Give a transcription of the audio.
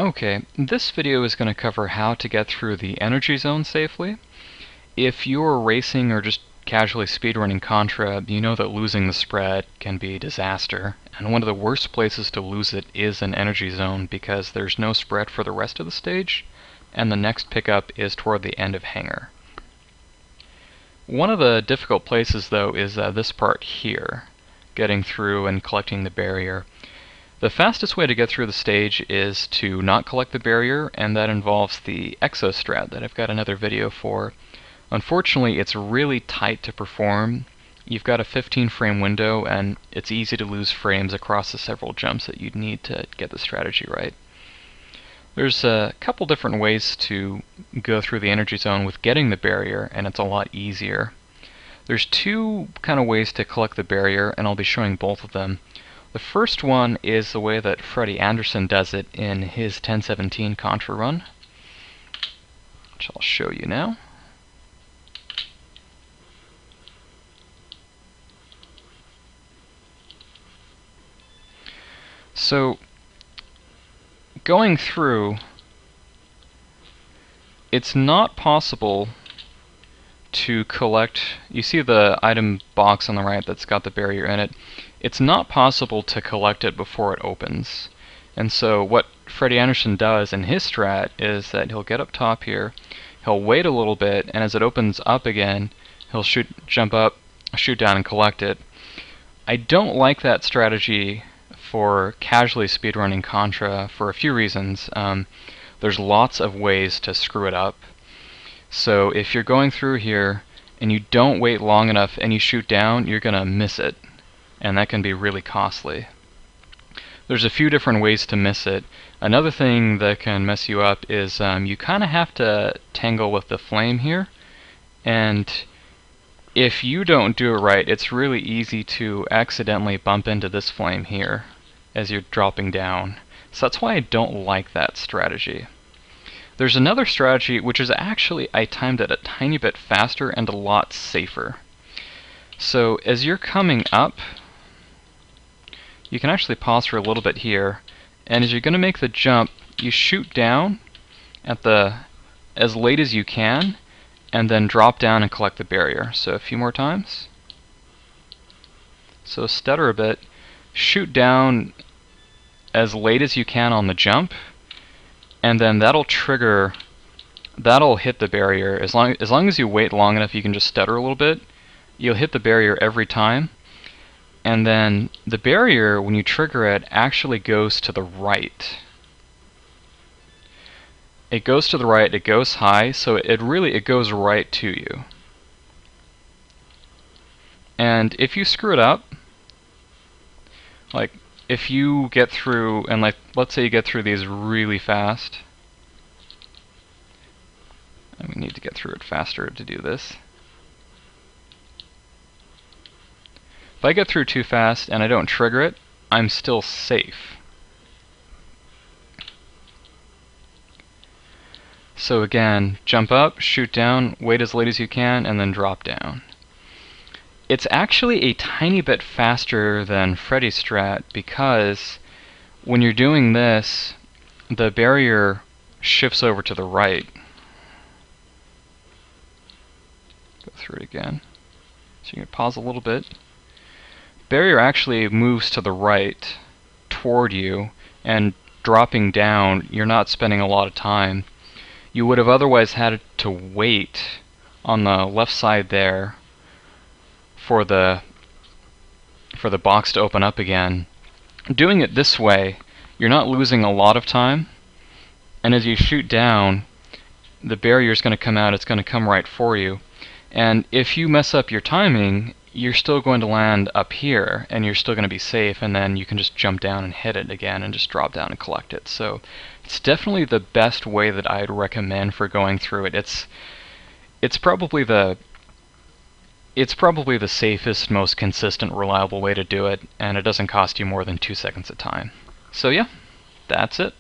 Okay, this video is going to cover how to get through the energy zone safely. If you're racing or just casually speedrunning Contra, you know that losing the spread can be a disaster, and one of the worst places to lose it is an energy zone because there's no spread for the rest of the stage, and the next pickup is toward the end of Hangar. One of the difficult places though is this part here, getting through and collecting the barrier. The fastest way to get through the stage is to not collect the barrier, and that involves the exo strat that I've got another video for. Unfortunately, it's really tight to perform. You've got a 15 frame window, and it's easy to lose frames across the several jumps that you'd need to get the strategy right. There's a couple different ways to go through the energy zone with getting the barrier, and it's a lot easier. There's two kind of ways to collect the barrier, and I'll be showing both of them. The first one is the way that Freddie Anderson does it in his 1017 Contra run, which I'll show you now. So, going through, it's not possible to collect. You see the item box on the right that's got the barrier in it. It's not possible to collect it before it opens. And so what Freddie Anderson does in his strat is that he'll get up top here, he'll wait a little bit, and as it opens up again, he'll jump up, shoot down, and collect it. I don't like that strategy for casually speedrunning Contra for a few reasons. There's lots of ways to screw it up. So if you're going through here and you don't wait long enough and you shoot down, you're gonna miss it, and that can be really costly. There's a few different ways to miss it. Another thing that can mess you up is you kind of have to tangle with the flame here, and if you don't do it right, it's really easy to accidentally bump into this flame here as you're dropping down. So that's why I don't like that strategy. There's another strategy which is actually, I timed it a tiny bit faster and a lot safer. So as you're coming up, you can actually pause for a little bit here, and as you're going to make the jump, you shoot down at as late as you can, and then drop down and collect the barrier. So a few more times. So stutter a bit, shoot down as late as you can on the jump, and then that'll hit the barrier. As long as you wait long enough, you can just stutter a little bit, you'll hit the barrier every time. And then the barrier, when you trigger it, actually goes to the right. It goes to the right, it goes high, so it goes right to you. And if you screw it up, like if you get through, and like let's say you get through these really fast, and we need to get through it faster to do this. If I get through too fast and I don't trigger it, I'm still safe. So again, jump up, shoot down, wait as late as you can, and then drop down. It's actually a tiny bit faster than Freddy's strat because when you're doing this, the barrier shifts over to the right. Go through it again. So you can pause a little bit. Barrier actually moves to the right toward you, and dropping down, you're not spending a lot of time. You would have otherwise had to wait on the left side there for the box to open up again. Doing it this way, you're not losing a lot of time, and as you shoot down, the barrier is going to come out, it's going to come right for you. And if you mess up your timing, you're still going to land up here, and you're still going to be safe, and then you can just jump down and hit it again and just drop down and collect it. So it's definitely the best way that I'd recommend for going through it. It's probably the safest, most consistent, reliable way to do it, and it doesn't cost you more than 2 seconds a time. So yeah, that's it.